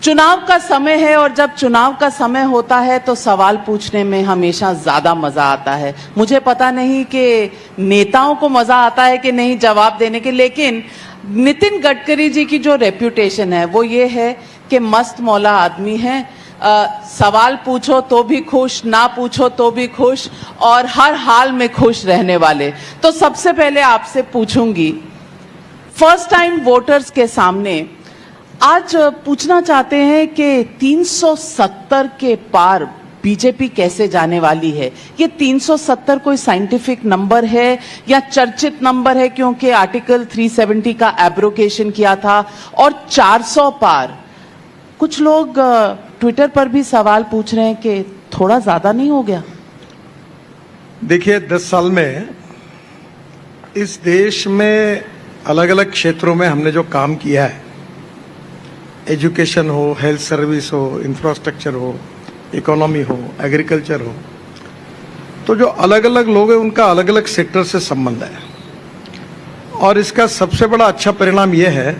चुनाव का समय है और जब चुनाव का समय होता है तो सवाल पूछने में हमेशा ज्यादा मजा आता है। मुझे पता नहीं कि नेताओं को मजा आता है कि नहीं जवाब देने के, लेकिन नितिन गडकरी जी की जो रेप्यूटेशन है वो ये है कि मस्त मौला आदमी है। सवाल पूछो तो भी खुश, ना पूछो तो भी खुश, और हर हाल में खुश रहने वाले। तो सबसे पहले आपसे पूछूंगी, फर्स्ट टाइम वोटर्स के सामने आज पूछना चाहते हैं कि 370 के पार बीजेपी कैसे जाने वाली है। ये 370 कोई साइंटिफिक नंबर है या चर्चित नंबर है, क्योंकि आर्टिकल 370 का एब्रोगेशन किया था, और 400 पार। कुछ लोग ट्विटर पर भी सवाल पूछ रहे हैं कि थोड़ा ज्यादा नहीं हो गया? देखिए, 10 साल में इस देश में अलग अलग क्षेत्रों में हमने जो काम किया है, एजुकेशन हो, हेल्थ सर्विस हो, इंफ्रास्ट्रक्चर हो, इकोनॉमी हो, एग्रीकल्चर हो, तो जो अलग अलग लोग हैं उनका अलग अलग सेक्टर से संबंध है। और इसका सबसे बड़ा अच्छा परिणाम यह है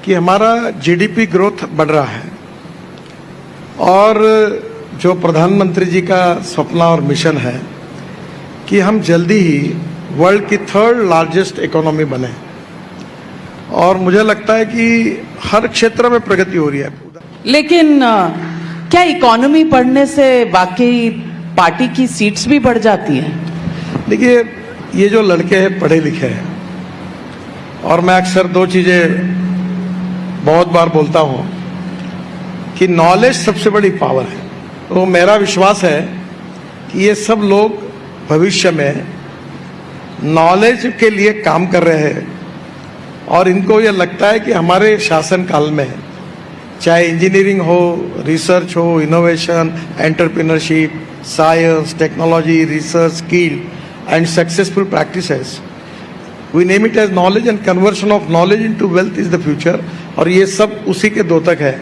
कि हमारा जीडीपी ग्रोथ बढ़ रहा है, और जो प्रधानमंत्री जी का सपना और मिशन है कि हम जल्दी ही वर्ल्ड की 3rd लार्जेस्ट इकोनॉमी बने, और मुझे लगता है कि हर क्षेत्र में प्रगति हो रही है। लेकिन क्या इकोनॉमी बढ़ने से वाकई पार्टी की सीट्स भी बढ़ जाती हैं? देखिए, ये जो लड़के हैं पढ़े लिखे हैं, और मैं अक्सर 2 चीजें बहुत बार बोलता हूं कि नॉलेज सबसे बड़ी पावर है। तो मेरा विश्वास है कि ये सब लोग भविष्य में नॉलेज के लिए काम कर रहे हैं, और इनको ये लगता है कि हमारे शासन काल में चाहे इंजीनियरिंग हो, रिसर्च हो, innovation, entrepreneurship, science, technology, research, skill and successful practices, we name it as knowledge, and conversion of knowledge into wealth is the future. और ये सब उसी के द्योतक है,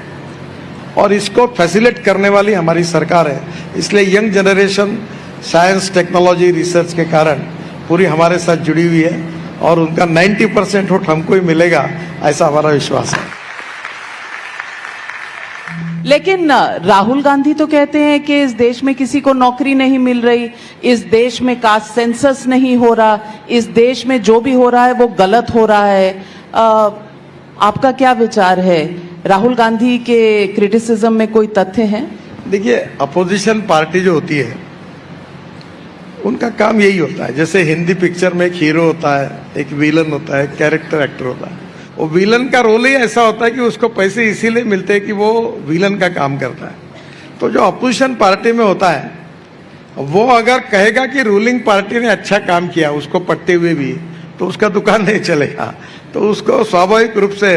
और इसको फैसिलिटेट करने वाली हमारी सरकार है। इसलिए young generation science, technology, research के कारण पूरी हमारे साथ जुड़ी हुई है, और उनका 90% वोट हमको ही मिलेगा, ऐसा हमारा विश्वास है। लेकिन राहुल गांधी तो कहते हैं कि इस देश में किसी को नौकरी नहीं मिल रही, इस देश में कास्ट सेंसस नहीं हो रहा, इस देश में जो भी हो रहा है वो गलत हो रहा है। आपका क्या विचार है? राहुल गांधी के क्रिटिसिज्म में कोई तथ्य है? देखिए, अपोजिशन पार्टी जो होती है उनका काम यही होता है, जैसे हिंदी पिक्चर में एक हीरो होता है, एक विलन होता है, कैरेक्टर एक्टर होता है। वो विलन का रोल ही ऐसा होता है कि उसको पैसे इसीलिए मिलते हैं कि वो विलन का काम करता है। तो जो अपोजिशन पार्टी में होता है, वो अगर कहेगा कि रूलिंग पार्टी ने अच्छा काम किया उसको पढ़ते हुए भी, तो उसका दुकान नहीं चलेगा। तो उसको स्वाभाविक रूप से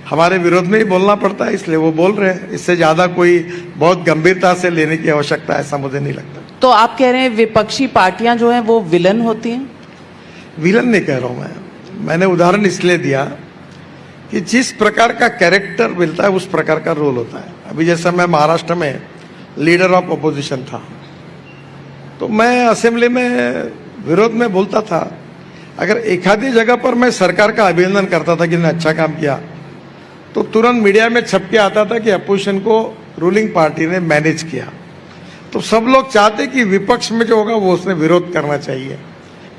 हमारे विरोध में ही बोलना पड़ता है, इसलिए वो बोल रहे हैं। इससे ज्यादा कोई बहुत गंभीरता से लेने की आवश्यकता है, ऐसा मुझे नहीं लगता। तो आप कह रहे हैं विपक्षी पार्टियां जो हैं वो विलन होती हैं? विलन नहीं कह रहा हूं मैंने उदाहरण इसलिए दिया कि जिस प्रकार का कैरेक्टर मिलता है उस प्रकार का रोल होता है। अभी जैसा मैं महाराष्ट्र में लीडर ऑफ अपोजिशन था, तो मैं असेंबली में विरोध में बोलता था। अगर एक आधी जगह पर मैं सरकार का अभिनंदन करता था कि ने अच्छा काम किया, तो तुरंत मीडिया में छप के आता था कि अपोजिशन को रूलिंग पार्टी ने मैनेज किया। तो सब लोग चाहते कि विपक्ष में जो होगा वो उसने विरोध करना चाहिए।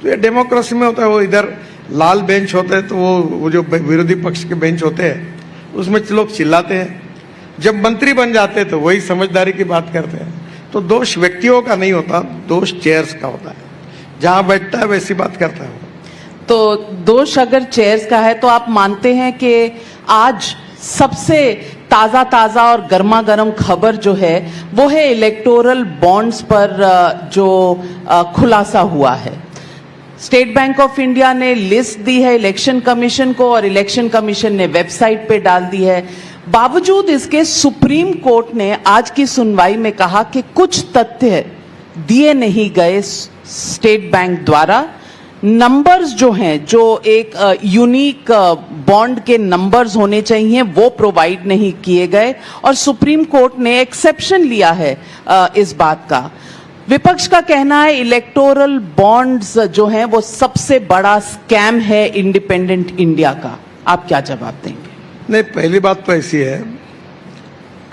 तो ये डेमोक्रेसी में होता है। वो इधर लाल बेंच होते हैं, तो वो जो विरोधी पक्ष के बेंच होते हैं उसमें लोग चिल्लाते हैं। जब मंत्री बन जाते हैं तो वही समझदारी की बात करते हैं। तो दोष व्यक्तियों का नहीं होता, दोष चेयर्स का होता है। जहां बैठता है वैसी बात करता है वो। तो दोष अगर चेयर्स का है, तो आप मानते हैं कि आज सबसे ताजा और गर्मा गर्म खबर जो है वो है इलेक्टोरल बॉन्ड्स पर जो खुलासा हुआ है। स्टेट बैंक ऑफ इंडिया ने लिस्ट दी है इलेक्शन कमीशन को, और इलेक्शन कमीशन ने वेबसाइट पे डाल दी है। बावजूद इसके सुप्रीम कोर्ट ने आज की सुनवाई में कहा कि कुछ तथ्य दिए नहीं गए स्टेट बैंक द्वारा। नंबर्स जो हैं, जो एक यूनिक बॉन्ड के नंबर्स होने चाहिए, वो प्रोवाइड नहीं किए गए, और सुप्रीम कोर्ट ने एक्सेप्शन लिया है इस बात का। विपक्ष का कहना है इलेक्टोरल बॉन्ड्स जो हैं वो सबसे बड़ा स्कैम है इंडिपेंडेंट इंडिया का। आप क्या जवाब देंगे? नहीं, पहली बात तो ऐसी है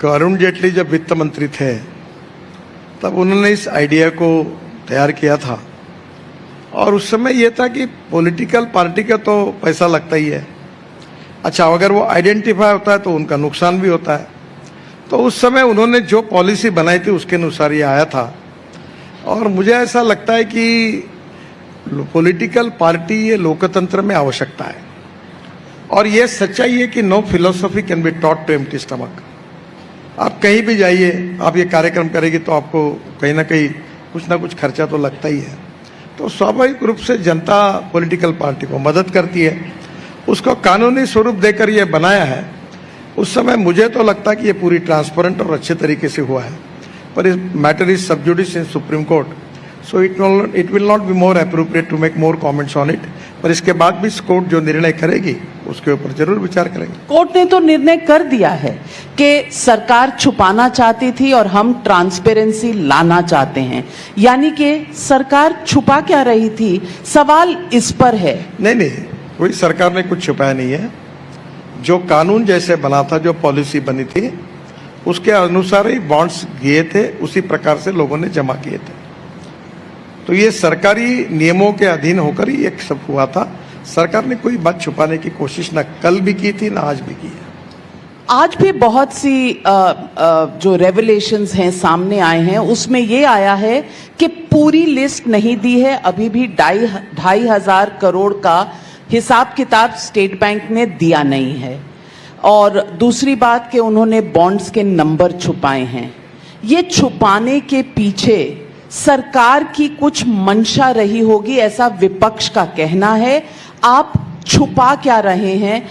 अरुण जेटली जब वित्त मंत्री थे तब उन्होंने इस आइडिया को तैयार किया था और उस समय यह था कि पॉलिटिकल पार्टी का तो पैसा लगता ही है। अच्छा, अगर वो आइडेंटिफाई होता है तो उनका नुकसान भी होता है। तो उस समय उन्होंने जो पॉलिसी बनाई थी उसके अनुसार ये आया था और मुझे ऐसा लगता है कि पॉलिटिकल पार्टी ये लोकतंत्र में आवश्यकता है और ये सच्चाई है कि no philosophy can be taught to empty stomach. आप कहीं भी जाइए, आप ये कार्यक्रम करेंगे तो आपको कहीं ना कहीं कुछ ना कुछ खर्चा तो लगता ही है। तो स्वाभाविक रूप से जनता पॉलिटिकल पार्टी को मदद करती है, उसको कानूनी स्वरूप देकर ये बनाया है। उस समय मुझे तो लगता है कि ये पूरी ट्रांसपेरेंट और अच्छे तरीके से हुआ है, पर इस matter is sub judice in supreme court, so it will not be more appropriate to make more comments on it. पर इसके बाद भी कोर्ट जो निर्णय करेगी उसके ऊपर जरूर विचार करेंगे। कोर्ट ने तो निर्णय कर दिया है कि सरकार छुपाना चाहती थी और हम ट्रांसपेरेंसी लाना चाहते हैं, यानी कि सरकार छुपा क्या रही थी, सवाल इस पर है। नहीं, कोई सरकार ने कुछ छुपाया नहीं है। जो कानून जैसे बना था, जो पॉलिसी बनी थी, उसके अनुसार ही बॉन्ड्स दिए थे, उसी प्रकार से लोगों ने जमा किए थे। तो ये सरकारी नियमों के अधीन होकर ही एक सब हुआ था। सरकार ने कोई बात छुपाने की कोशिश ना कल भी की थी ना आज भी की है। आज भी बहुत सी जो रेवलेशंस हैं सामने आए हैं, उसमें ये आया है कि पूरी लिस्ट नहीं दी है, अभी भी 2,500 करोड़ का हिसाब किताब स्टेट बैंक ने दिया नहीं है। और दूसरी बात कि उन्होंने बॉन्ड्स के नंबर छुपाए हैं। ये छुपाने के पीछे सरकार की कुछ मंशा रही होगी, ऐसा विपक्ष का कहना है। आप छुपा क्या रहे हैं,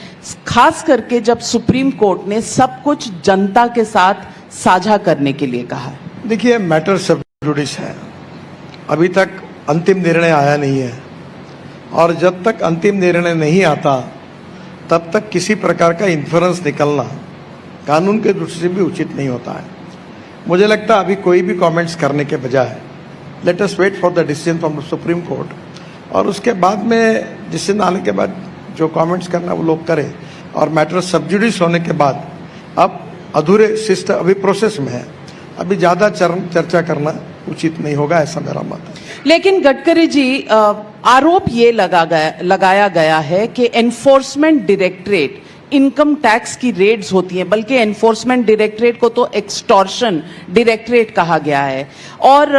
खास करके जब सुप्रीम कोर्ट ने सब कुछ जनता के साथ साझा करने के लिए कहा? देखिए, मैटर सब जुडिस है, अभी तक अंतिम निर्णय आया नहीं है और जब तक अंतिम निर्णय नहीं आता तब तक किसी प्रकार का इन्फ्रेंस निकलना कानून के दृष्टि से भी उचित नहीं होता है। मुझे लगता है अभी कोई भी कमेंट्स करने के बजाय let us wait for the decision from the supreme court और उसके बाद में डिसीजन आने के बाद जो कमेंट्स करना वो लोग करें। और मैटर सब जुडिस होने के बाद अब अधूरे सिस्टम अभी प्रोसेस में है, अभी ज़्यादा चर्चा करना उचित नहीं होगा, ऐसा मेरा मत है। लेकिन गडकरी जी, आरोप ये लगाया गया है कि एनफोर्समेंट डायरेक्टरेट, इनकम टैक्स की रेड्स होती हैं, बल्कि एनफोर्समेंट डायरेक्टरेट को तो एक्सटॉर्शन डायरेक्टरेट कहा गया है, और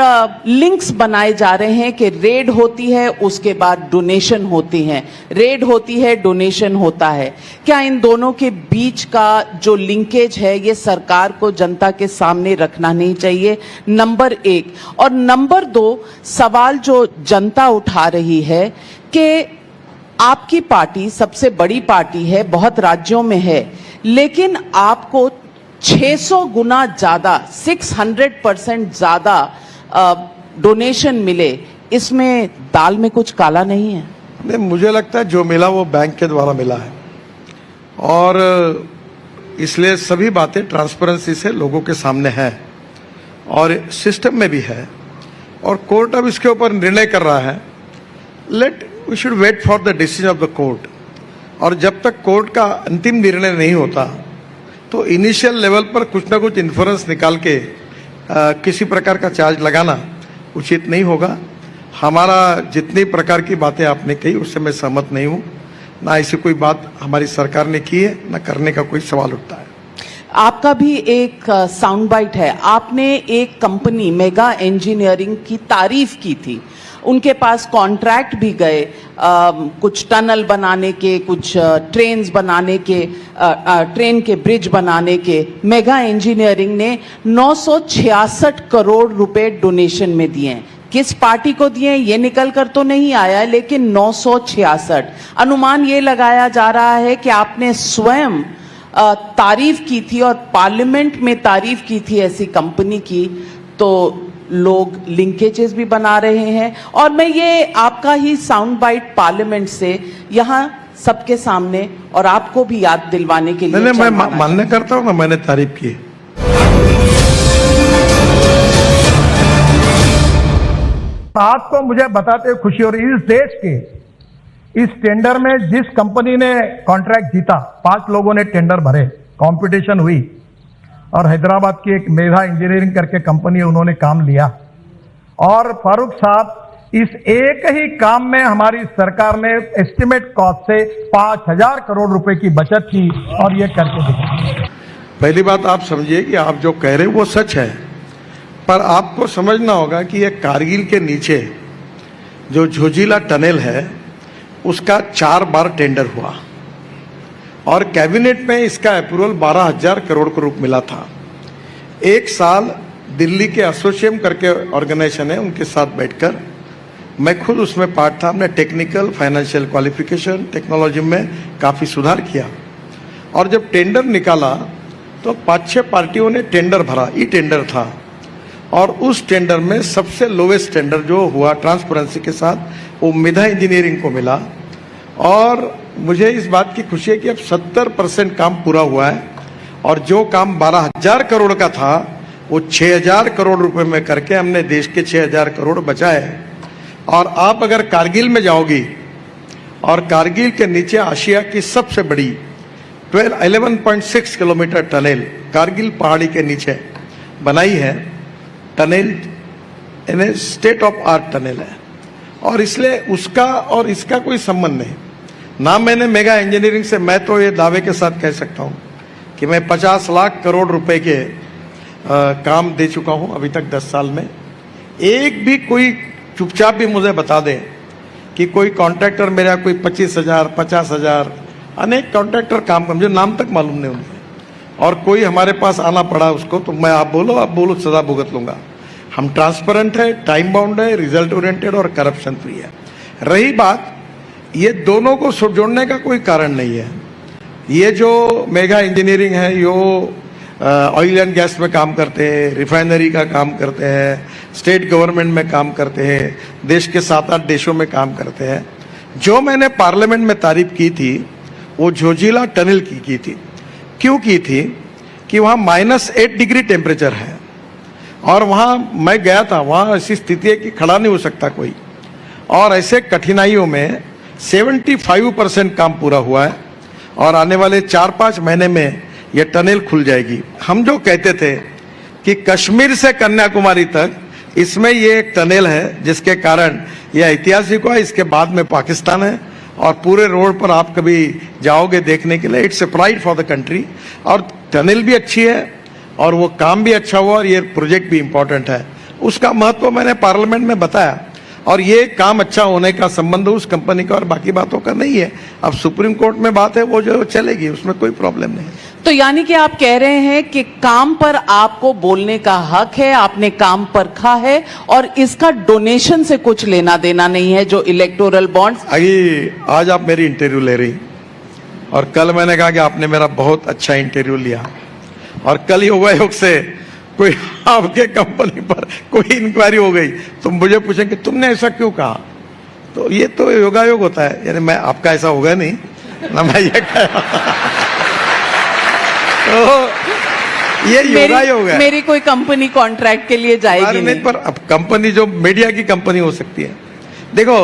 लिंक्स बनाए जा रहे हैं कि रेड होती है उसके बाद डोनेशन होती है, रेड होती है डोनेशन होता है। क्या इन दोनों के बीच का जो लिंकेज है ये सरकार को जनता के सामने रखना नहीं चाहिए? नंबर 1। और नंबर 2, सवाल जो जनता उठा रही है कि आपकी पार्टी सबसे बड़ी पार्टी है, बहुत राज्यों में है, लेकिन आपको 600 गुना ज्यादा, 600% ज्यादा डोनेशन मिले, इसमें दाल में कुछ काला नहीं है? नहीं, मुझे लगता है जो मिला वो बैंक के द्वारा मिला है और इसलिए सभी बातें ट्रांसपेरेंसी से लोगों के सामने है और सिस्टम में भी है और कोर्ट अब इसके ऊपर निर्णय कर रहा है। We should wait for the decision of the court. और जब तक कोर्ट का अंतिम निर्णय नहीं होता तो इनिशियल लेवल पर कुछ ना कुछ इन्फ्रेंस निकाल के किसी प्रकार का चार्ज लगाना उचित नहीं होगा। हमारा जितनी प्रकार की बातें आपने कही उससे मैं सहमत नहीं हूँ, ना ऐसी कोई बात हमारी सरकार ने की है, ना करने का कोई सवाल उठता है। आपका भी एक साउंड बाइट है, आपने एक कंपनी मेगा इंजीनियरिंग की तारीफ की थी, उनके पास कॉन्ट्रैक्ट भी गए, कुछ टनल बनाने के, कुछ ट्रेन्स बनाने के, ट्रेन के ब्रिज बनाने के। मेगा इंजीनियरिंग ने 966 करोड़ रुपए डोनेशन में दिए हैं। किस पार्टी को दिए ये निकल कर तो नहीं आया, लेकिन 966। अनुमान ये लगाया जा रहा है कि आपने स्वयं तारीफ की थी और पार्लियामेंट में तारीफ की थी ऐसी कंपनी की, तो लोग लिंकेजेस भी बना रहे हैं। और मैं ये आपका ही साउंड बाइट पार्लियामेंट से यहाँ सबके सामने और आपको भी याद दिलवाने के लिए मैं मान्य करता हूँ ना, मैंने तारीफ की। आज तो मुझे बताते हुए खुशी हो रही है, इस देश के इस टेंडर में जिस कंपनी ने कॉन्ट्रैक्ट जीता, 5 लोगों ने टेंडर भरे, कंपटीशन हुई, और हैदराबाद की एक मेधा इंजीनियरिंग करके कंपनी है, उन्होंने काम लिया। और फारूक साहब, इस एक ही काम में हमारी सरकार ने एस्टिमेट कॉस्ट से 5,000 करोड़ रुपए की बचत की और ये करके दिखाया। पहली बात आप समझिए कि आप जो कह रहे हैं वो सच है, पर आपको समझना होगा कि ये कारगिल के नीचे जो झोजिला टनल है उसका 4 बार टेंडर हुआ और कैबिनेट में इसका अप्रूवल 12,000 करोड़ का रूप मिला था। एक साल दिल्ली के एसोसिएम करके ऑर्गेनाइजेशन है, उनके साथ बैठकर मैं खुद उसमें पार्ट था। हमने टेक्निकल फाइनेंशियल क्वालिफिकेशन टेक्नोलॉजी में काफ़ी सुधार किया और जब टेंडर निकाला तो 5-6 पार्टियों ने टेंडर भरा, ई टेंडर था और उस टेंडर में सबसे लोवेस्ट टेंडर जो हुआ ट्रांसपेरेंसी के साथ वो मेधा इंजीनियरिंग को मिला। और मुझे इस बात की खुशी है कि अब 70% काम पूरा हुआ है और जो काम 12,000 करोड़ का था वो 6,000 करोड़ रुपए में करके हमने देश के 6,000 करोड़ बचाए। और आप अगर कारगिल में जाओगी और कारगिल के नीचे आशिया की सबसे बड़ी 11.6 किलोमीटर टनल कारगिल पहाड़ी के नीचे बनाई है, tunnel state of art tunnel है और इसलिए उसका और इसका कोई संबंध नहीं। ना मैंने मेगा इंजीनियरिंग से, मैं तो ये दावे के साथ कह सकता हूँ कि मैं 50 लाख करोड़ रुपए के काम दे चुका हूँ अभी तक 10 साल में। एक भी कोई चुपचाप भी मुझे बता दे कि कोई कॉन्ट्रैक्टर मेरा कोई 25,000 50,000 अनेक कॉन्ट्रैक्टर काम कर, मुझे नाम तक मालूम नहीं उनके, और कोई हमारे पास आना पड़ा उसको तो मैं आप बोलो सजा भुगत लूंगा। हम ट्रांसपेरेंट है, टाइम बाउंड है, रिजल्ट ओरिएंटेड और करप्शन फ्री है। रही बात, ये दोनों को जोड़ने का कोई कारण नहीं है। ये जो मेगा इंजीनियरिंग है यो ऑयल एंड गैस में काम करते हैं, रिफाइनरी का काम करते हैं, स्टेट गवर्नमेंट में काम करते हैं, देश के 7-8 देशों में काम करते हैं। जो मैंने पार्लियामेंट में तारीफ की थी वो झोजिला टनल की थी। क्यों की थी कि वहाँ -8 डिग्री टेम्परेचर है और वहाँ मैं गया था, वहाँ ऐसी स्थिति है कि खड़ा नहीं हो सकता कोई, और ऐसे कठिनाइयों में 75% काम पूरा हुआ है और आने वाले 4-5 महीने में यह टनल खुल जाएगी। हम जो कहते थे कि कश्मीर से कन्याकुमारी तक इसमें ये एक टनल है जिसके कारण यह ऐतिहासिक हुआ, इसके बाद में पाकिस्तान है और पूरे रोड पर आप कभी जाओगे देखने के लिए, it's a pride for the country. और टनल भी अच्छी है और वो काम भी अच्छा हुआ और ये प्रोजेक्ट भी इंपॉर्टेंट है, उसका महत्व मैंने पार्लियामेंट में बताया। और ये काम अच्छा होने का संबंध उस कंपनी का और बाकी बातों का नहीं है। अब सुप्रीम कोर्ट में बात है, वो जो चलेगी उसमें कोई प्रॉब्लम नहीं। तो यानी कि आप कह रहे हैं कि काम पर आपको बोलने का हक है, आपने काम परखा है और इसका डोनेशन से कुछ लेना देना नहीं है जो इलेक्टोरल बॉन्ड्स। आज आप मेरी इंटरव्यू ले रही और कल मैंने कहा कि आपने मेरा बहुत अच्छा इंटरव्यू लिया और कल योगायोग से कोई आपके कंपनी पर कोई इंक्वायरी हो गई तो मुझे पूछेंगे तुमने ऐसा क्यों कहा, तो ये तो योगायोग होता है। यानी मैं आपका ऐसा होगा नहीं ना, मैं ये कह तो ये योगायोग है। मेरी कोई कंपनी कॉन्ट्रैक्ट के लिए जाएगी नहीं, पर अब कंपनी जो मीडिया की कंपनी हो सकती है। देखो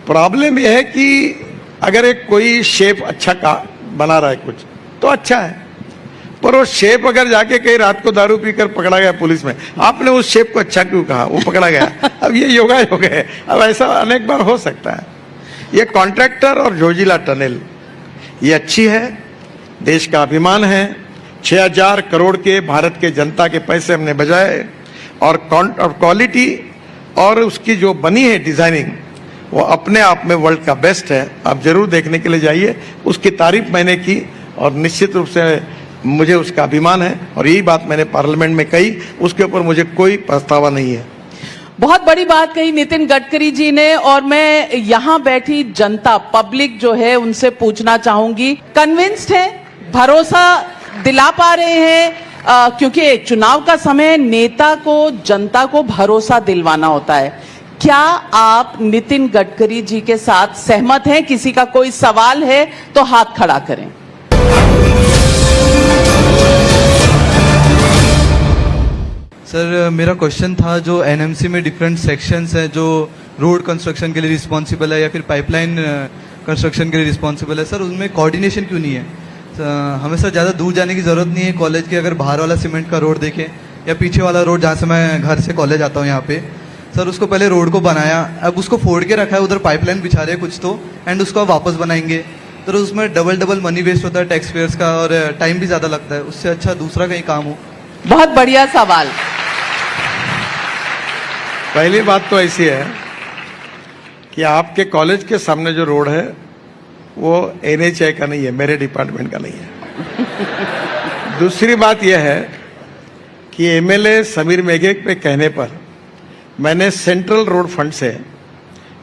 प्रॉब्लम यह है कि अगर एक कोई शेफ अच्छा का बना रहा है कुछ तो अच्छा है, पर वो शेफ अगर जाके कहीं रात को दारू पीकर पकड़ा गया पुलिस में, आपने उस शेफ को अच्छा क्यों कहा, वो पकड़ा गया। अब ये योगायोग है। अब ऐसा अनेक बार हो सकता है। ये कॉन्ट्रैक्टर और झोजिला टनल ये अच्छी है, देश का अभिमान है। 6,000 करोड़ के भारत के जनता के पैसे हमने बजाए और क्वालिटी और उसकी जो बनी है डिजाइनिंग वो अपने आप में वर्ल्ड का बेस्ट है। आप जरूर देखने के लिए जाइए, उसकी तारीफ मैंने की और निश्चित रूप से मुझे उसका अभिमान है और यही बात मैंने पार्लियामेंट में कही, उसके ऊपर मुझे कोई पछतावा नहीं है। बहुत बड़ी बात कही नितिन गडकरी जी ने और मैं यहाँ बैठी जनता पब्लिक जो है उनसे पूछना चाहूंगी, कन्विंस्ड है, भरोसा दिला पा रहे हैं क्योंकि चुनाव का समय नेता को जनता को भरोसा दिलवाना होता है। क्या आप नितिन गडकरी जी के साथ सहमत हैं? किसी का कोई सवाल है तो हाथ खड़ा करें। सर मेरा क्वेश्चन था, जो एनएमसी में डिफरेंट सेक्शंस हैं जो रोड कंस्ट्रक्शन के लिए रिस्पॉन्सिबल है या फिर पाइपलाइन कंस्ट्रक्शन के लिए रिस्पॉन्सिबल है, सर उनमें कोऑर्डिनेशन क्यों नहीं है? हमेशा ज़्यादा दूर जाने की ज़रूरत नहीं है कॉलेज के, अगर बाहर वाला सीमेंट का रोड देखें या पीछे वाला रोड जहाँ से मैं घर से कॉलेज आता हूँ यहाँ पे, सर उसको पहले रोड को बनाया, अब उसको फोड़ के रखा है, उधर पाइपलाइन बिछा रहे हैं कुछ तो, एंड उसको अब वापस बनाएंगे, तो उसमें डबल मनी वेस्ट होता है टैक्स पेयर्स का और टाइम भी ज़्यादा लगता है, उससे अच्छा दूसरा कहीं काम हो। बहुत बढ़िया सवाल। पहली बात तो ऐसी है कि आपके कॉलेज के सामने जो रोड है वो NHAI का नहीं है, मेरे डिपार्टमेंट का नहीं है। दूसरी बात यह है कि MLA समीर मेघे के कहने पर मैंने सेंट्रल रोड फंड से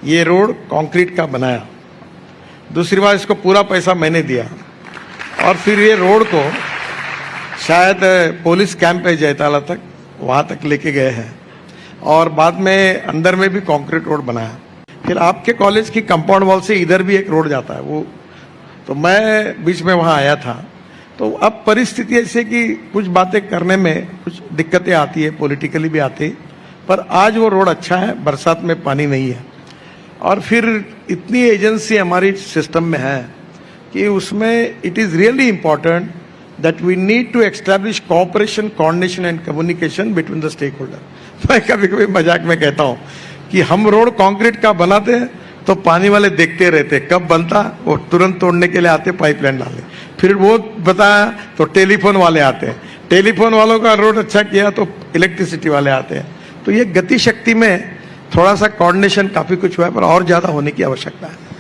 ये रोड कंक्रीट का बनाया। दूसरी बात, इसको पूरा पैसा मैंने दिया और फिर ये रोड को शायद पुलिस कैंप है जयताला तक, वहाँ तक लेके गए हैं और बाद में अंदर में भी कंक्रीट रोड बनाया। फिर आपके कॉलेज की कंपाउंड वॉल से इधर भी एक रोड जाता है, वो तो मैं बीच में वहाँ आया था। तो अब परिस्थिति ऐसे कि कुछ बातें करने में कुछ दिक्कतें आती है, पॉलिटिकली भी आती है, पर आज वो रोड अच्छा है, बरसात में पानी नहीं है। और फिर इतनी एजेंसी हमारी सिस्टम में है कि उसमें it is really important that we need to establish cooperation, coordination and communication between the stakeholder. मैं कभी कभी मजाक में कहता हूँ कि हम रोड कंक्रीट का बनाते हैं तो पानी वाले देखते रहते, कब बनता वो तुरंत तोड़ने के लिए आते, पाइपलाइन डालने। फिर वो बताया तो टेलीफोन वाले आते हैं, टेलीफोन वालों का रोड अच्छा किया तो इलेक्ट्रिसिटी वाले आते हैं। तो ये गति शक्ति में थोड़ा सा कोऑर्डिनेशन काफी कुछ हुआ है, पर और ज्यादा होने की आवश्यकता है।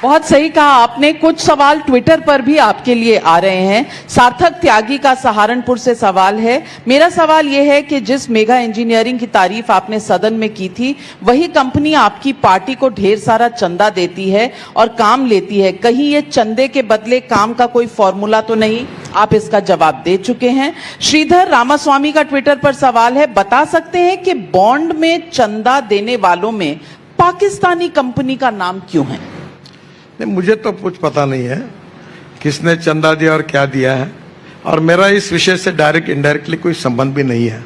बहुत सही कहा आपने। कुछ सवाल ट्विटर पर भी आपके लिए आ रहे हैं। सार्थक त्यागी का सहारनपुर से सवाल है। मेरा सवाल यह है कि जिस मेगा इंजीनियरिंग की तारीफ आपने सदन में की थी, वही कंपनी आपकी पार्टी को ढेर सारा चंदा देती है और काम लेती है। कहीं ये चंदे के बदले काम का कोई फॉर्मूला तो नहीं? आप इसका जवाब दे चुके हैं। श्रीधर रामास्वामी का ट्विटर पर सवाल है, बता सकते हैं कि बॉन्ड में चंदा देने वालों में पाकिस्तानी कंपनी का नाम क्यों है? नहीं, मुझे तो कुछ पता नहीं है किसने चंदा दिया और क्या दिया है, और मेरा इस विषय से डायरेक्ट इनडायरेक्टली कोई संबंध भी नहीं है।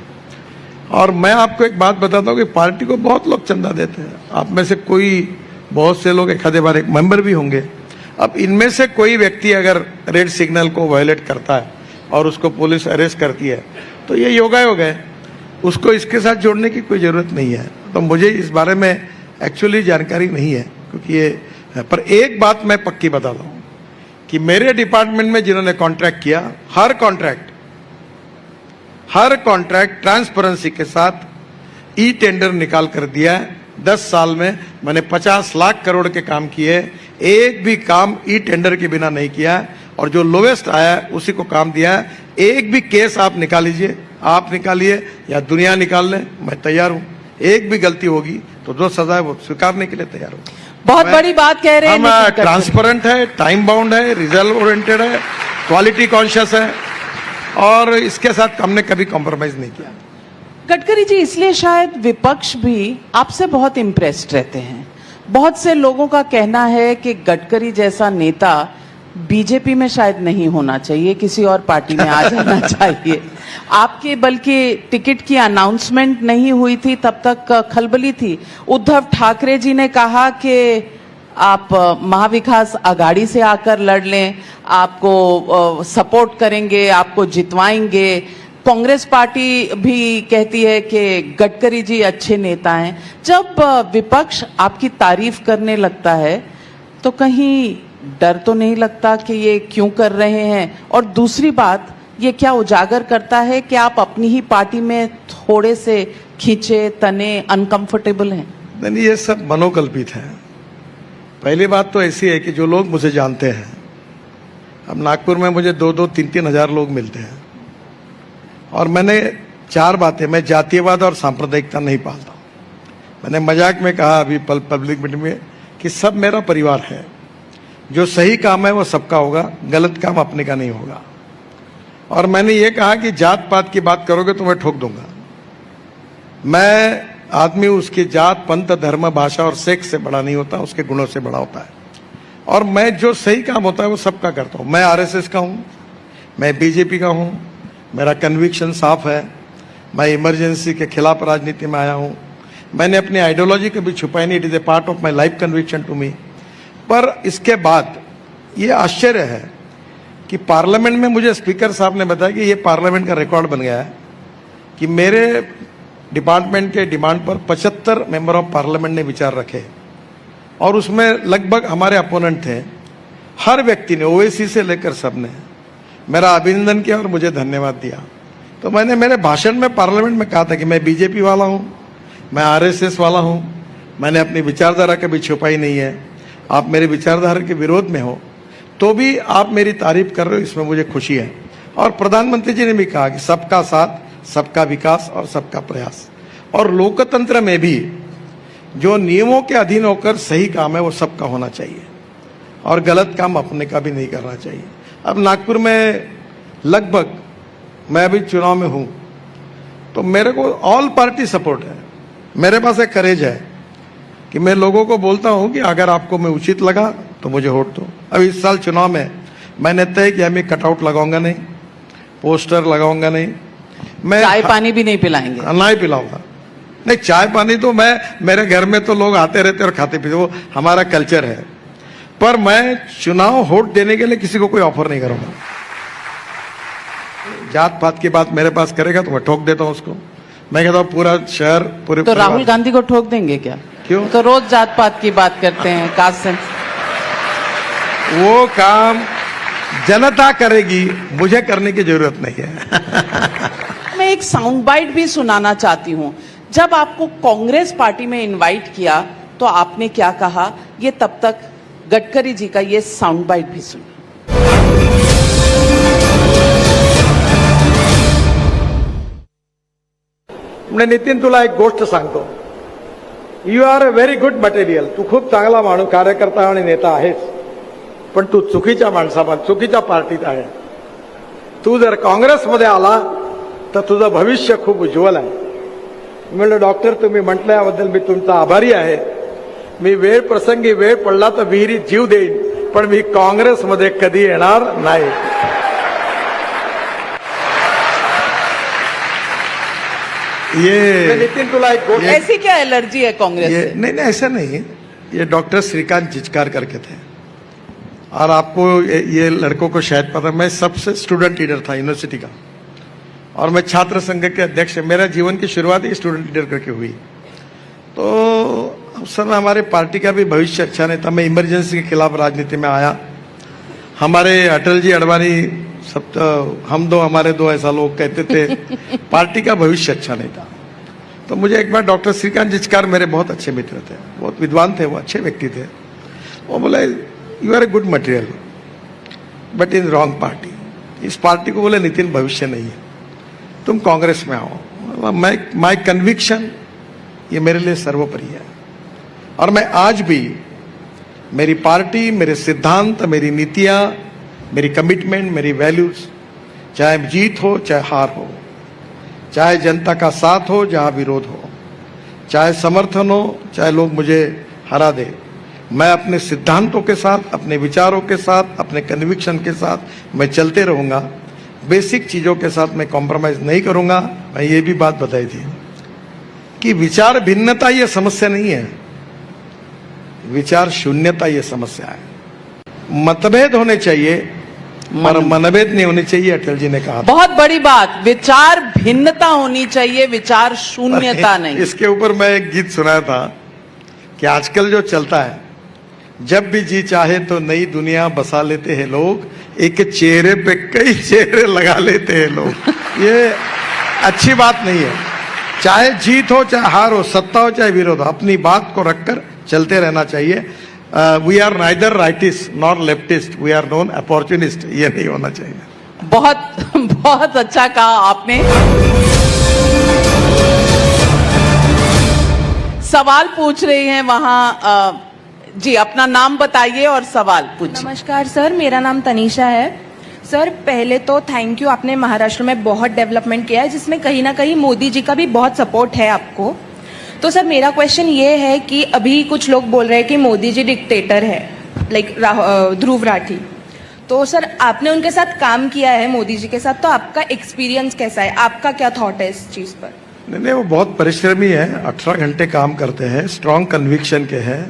और मैं आपको एक बात बताता हूँ कि पार्टी को बहुत लोग चंदा देते हैं। आप में से कोई, बहुत से लोग एक आधे बार एक मेंबर भी होंगे। अब इनमें से कोई व्यक्ति अगर रेड सिग्नल को वायलेट करता है और उसको पुलिस अरेस्ट करती है तो ये योगायोग है, उसको इसके साथ जोड़ने की कोई जरूरत नहीं है। तो मुझे इस बारे में एक्चुअली जानकारी नहीं है, क्योंकि ये, पर एक बात मैं पक्की बताता हूं कि मेरे डिपार्टमेंट में जिन्होंने कॉन्ट्रैक्ट किया, हर कॉन्ट्रैक्ट ट्रांसपेरेंसी के साथ ई टेंडर निकाल कर दिया है। 10 साल में मैंने 50 लाख करोड़ के काम किए, एक भी काम ई टेंडर के बिना नहीं किया, और जो लोवेस्ट आया है उसी को काम दिया है। एक भी केस आप निकाल लीजिए, आप निकालिए या दुनिया निकाल ले, मैं तैयार हूं। एक भी गलती होगी तो जो सजा है वो स्वीकारने के लिए तैयार हूं। बहुत बड़ी बात कह रहे हैं। हम ट्रांसपेरेंट है, टाइम बाउंड है, रिजल्ट ओरिएंटेड है, क्वालिटी कॉन्शियस है, और इसके साथ हमने कभी कॉम्प्रोमाइज नहीं किया। गडकरी जी, इसलिए शायद विपक्ष भी आपसे बहुत इम्प्रेस्ड रहते हैं। बहुत से लोगों का कहना है कि गडकरी जैसा नेता बीजेपी में शायद नहीं होना चाहिए, किसी और पार्टी में आ जाना चाहिए। आपके बल्कि टिकट की अनाउंसमेंट नहीं हुई थी तब तक खलबली थी। उद्धव ठाकरे जी ने कहा कि आप महाविकास आघाड़ी से आकर लड़ लें, आपको सपोर्ट करेंगे, आपको जितवाएंगे। कांग्रेस पार्टी भी कहती है कि गडकरी जी अच्छे नेता हैं। जब विपक्ष आपकी तारीफ करने लगता है तो कहीं डर तो नहीं लगता कि ये क्यों कर रहे हैं? और दूसरी बात, ये क्या उजागर करता है कि आप अपनी ही पार्टी में थोड़े से खींचे तने अनकंफर्टेबल हैं? नहीं, ये सब मनोकल्पित है। पहली बात तो ऐसी है कि जो लोग मुझे जानते हैं, अब नागपुर में मुझे 2-2, 3-3 हजार लोग मिलते हैं, और मैंने 4 बातें, मैं जातीयवाद और सांप्रदायिकता नहीं पालता। मैंने मजाक में कहा अभी पब्लिक मीटिंग में कि सब मेरा परिवार है। जो सही काम है वो सबका होगा, गलत काम अपने का नहीं होगा। और मैंने ये कहा कि जात पात की बात करोगे तो मैं ठोक दूंगा। मैं आदमी उसकी जात, पंथ, धर्म, भाषा और सेक्स से बड़ा नहीं होता, उसके गुणों से बड़ा होता है। और मैं जो सही काम होता है वो सबका करता हूँ। मैं आरएसएस का हूँ, मैं बीजेपी का हूँ, मेरा कन्विक्शन साफ है। मैं इमरजेंसी के खिलाफ राजनीति में आया हूँ। मैंने अपनी आइडियोलॉजी कभी छुपाई नहीं। It is a part of my life conviction to me. पर इसके बाद ये आश्चर्य है कि पार्लियामेंट में मुझे स्पीकर साहब ने बताया कि ये पार्लियामेंट का रिकॉर्ड बन गया है कि मेरे डिपार्टमेंट के डिमांड पर 75 मेंबर ऑफ पार्लियामेंट ने विचार रखे और उसमें लगभग हमारे अपोनेंट थे। हर व्यक्ति ने, ओवैसी से लेकर सब ने मेरा अभिनंदन किया और मुझे धन्यवाद दिया। तो मैंने मेरे भाषण में पार्लियामेंट में कहा था कि मैं बीजेपी वाला हूँ, मैं आरएसएस वाला हूँ, मैंने अपनी विचारधारा कभी छुपाई नहीं है। आप मेरे विचारधारा के विरोध में हो तो भी आप मेरी तारीफ कर रहे हो, इसमें मुझे खुशी है। और प्रधानमंत्री जी ने भी कहा कि सबका साथ, सबका विकास और सबका प्रयास। और लोकतंत्र में भी जो नियमों के अधीन होकर सही काम है वो सबका होना चाहिए और गलत काम अपने का भी नहीं करना चाहिए। अब नागपुर में लगभग मैं अभी चुनाव में हूं तो मेरे को ऑल पार्टी सपोर्ट है। मेरे पास एक करेज है कि मैं लोगों को बोलता हूं कि अगर आपको मैं उचित लगा तो मुझे वोट दो। अब इस साल चुनाव में मैंने तय किया मैं कटआउट लगाऊंगा नहीं, पोस्टर लगाऊंगा नहीं, मैं चाय पानी भी नहीं पिलाएंगे। ना ही पिलाऊंगा। नहीं, चाय पानी तो मैं, मेरे घर में तो लोग आते रहते और खाते पीते, वो हमारा कल्चर है। पर मैं चुनाव वोट देने के लिए किसी को कोई ऑफर नहीं करूंगा। जात पात की बात मेरे पास करेगा तो मैं ठोक देता हूं उसको। मैं कहता हूं पूरा शहर, पूरे तो राहुल गांधी को ठोक देंगे क्या? क्यों? तो रोज जात पात की बात करते हैं, कास्ट से। वो काम जनता करेगी, मुझे करने की जरूरत नहीं है। मैं एक साउंड बाइट भी सुनाना चाहती हूं। जब आपको कांग्रेस पार्टी में इनवाइट किया तो आपने क्या कहा, ये तब तक गडकरी जी का ये साउंड बाइट भी सुनिए। म्हणजे नितीन तुला एक गोष्ट सांगतो, you are a very good material. तू खूप चांगला माणूस, कार्यकर्ता आणि नेता आहेस, पण तू चुकीच्या माणसामध्ये, चुकीच्या पार्टीत आहे. तू जर काँग्रेसमध्ये आला तर तुझं भविष्य खूप उज्ज्वल आहे. म्हणलं डॉक्टर तुम्ही म्हटल्याबद्दल मी तुमचा आभारी आहे. मी वेळ प्रसंगी वेळ पडला तर विहिरीत जीव देईन, पण मी काँग्रेसमध्ये कधी येणार नाही. ये नितिन तुला एक गोष्ट, ऐसी क्या एलर्जी है कांग्रेस ये से? नहीं, ऐसा नहीं. ये डॉक्टर श्रीकांत जिचकार करके थे और आपको ये लड़कों को शायद पता, मैं सबसे स्टूडेंट लीडर था यूनिवर्सिटी का और मैं छात्र संघ के अध्यक्ष. मेरा जीवन की शुरुआत ही स्टूडेंट लीडर करके हुई. तो सर हमारे पार्टी का भी भविष्य अच्छा नहीं था. मैं इमरजेंसी के खिलाफ राजनीति में आया. हमारे अटल जी, अडवाणी, सब तो हम दो हमारे दो ऐसा लोग कहते थे. पार्टी का भविष्य अच्छा नहीं था. तो मुझे एक बार डॉक्टर श्रीकांत जिचकार मेरे बहुत अच्छे मित्र थे, बहुत विद्वान थे, वो अच्छे व्यक्ति थे. वो बोले you are a good material but in wrong party. इस पार्टी को बोले नितिन भविष्य नहीं है, तुम कांग्रेस में आओ. माई कन्विक्शन ये मेरे लिए सर्वोपरि है और मैं आज भी मेरी पार्टी, मेरे सिद्धांत, मेरी नीतियां, मेरी कमिटमेंट, मेरी वैल्यूज, चाहे जीत हो चाहे हार हो, चाहे जनता का साथ हो जहां विरोध हो, चाहे समर्थन हो चाहे लोग मुझे हरा दे, मैं अपने सिद्धांतों के साथ, अपने विचारों के साथ, अपने कन्विक्शन के साथ मैं चलते रहूंगा. बेसिक चीजों के साथ मैं कॉम्प्रोमाइज नहीं करूंगा. मैं ये भी बात बताई थी कि विचार भिन्नता ये समस्या नहीं है, विचार शून्यता ये समस्या है. मतभेद होने चाहिए और मनभेद नहीं होने चाहिए, अटल जी ने कहा. बहुत बड़ी बात, विचार भिन्नता होनी चाहिए, विचार शून्यता नहीं. इसके ऊपर मैं एक गीत सुनाया था कि आजकल जो चलता है, जब भी जी चाहे तो नई दुनिया बसा लेते हैं लोग, एक चेहरे पे कई चेहरे लगा लेते हैं लोग. ये अच्छी बात नहीं है. चाहे जीत हो चाहे हार हो, सत्ता हो चाहे विरोध हो, अपनी बात को रखकर चलते रहना चाहिए. We are neither rightist nor leftist, we are non opportunist. ये नहीं होना चाहिए. बहुत बहुत अच्छा कहा आपने. सवाल पूछ रही हैं वहां. जी अपना नाम बताइए और सवाल पूछिए. नमस्कार सर, मेरा नाम तनीषा है. सर पहले तो थैंक यू, आपने महाराष्ट्र में बहुत डेवलपमेंट किया है जिसमें कहीं ना कहीं मोदी जी का भी बहुत सपोर्ट है आपको. तो सर मेरा क्वेश्चन ये है कि अभी कुछ लोग बोल रहे हैं कि मोदी जी डिक्टेटर है, लाइक ध्रुव राठी. तो सर आपने उनके साथ काम किया है, मोदी जी के साथ, तो आपका एक्सपीरियंस कैसा है, आपका क्या थॉट है इस चीज पर? नहीं, वो बहुत परिश्रमी है, 18 घंटे काम करते हैं, स्ट्रांग कन्विक्शन के हैं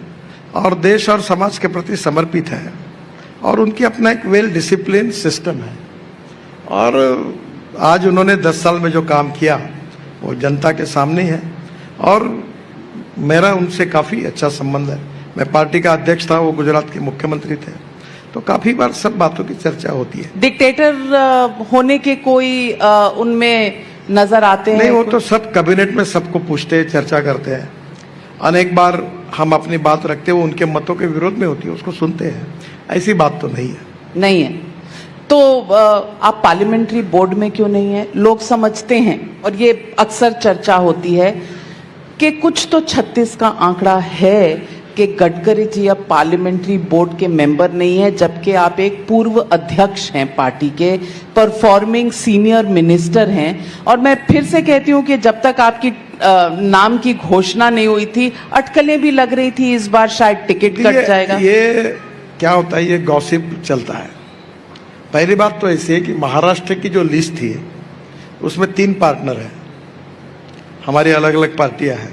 और देश और समाज के प्रति समर्पित हैं और उनकी अपना एक वेल डिसिप्लिन सिस्टम है। और आज उन्होंने 10 साल में जो काम किया वो जनता के सामने है और मेरा उनसे काफ़ी अच्छा संबंध है। मैं पार्टी का अध्यक्ष था, वो गुजरात के मुख्यमंत्री थे, तो काफ़ी बार सब बातों की चर्चा होती है। डिक्टेटर होने के कोई उनमें नजर आते हैं? नहीं, वो तो सब कैबिनेट में सबको पूछते हैं, चर्चा करते हैं। अनेक बार हम अपनी बात रखते हैं, वो उनके मतों के विरोध में होती है, उसको सुनते हैं। ऐसी बात तो नहीं है। नहीं है तो आप पार्लियामेंट्री बोर्ड में क्यों नहीं है? लोग समझते हैं और ये अक्सर चर्चा होती है कि कुछ तो 36 का आंकड़ा है कि गडकरी जी अब पार्लियामेंट्री बोर्ड के मेंबर नहीं है, जबकि आप एक पूर्व अध्यक्ष हैं पार्टी के, परफॉर्मिंग सीनियर मिनिस्टर हैं। और मैं फिर से कहती हूं कि जब तक आपकी नाम की घोषणा नहीं हुई थी, अटकलें भी लग रही थी इस बार शायद टिकट कट जाएगा। ये क्या होता है, ये गॉसिप चलता है। पहली बात तो ऐसी है कि महाराष्ट्र की जो लिस्ट थी उसमें 3 पार्टनर हैं, हमारी अलग अलग पार्टियां हैं,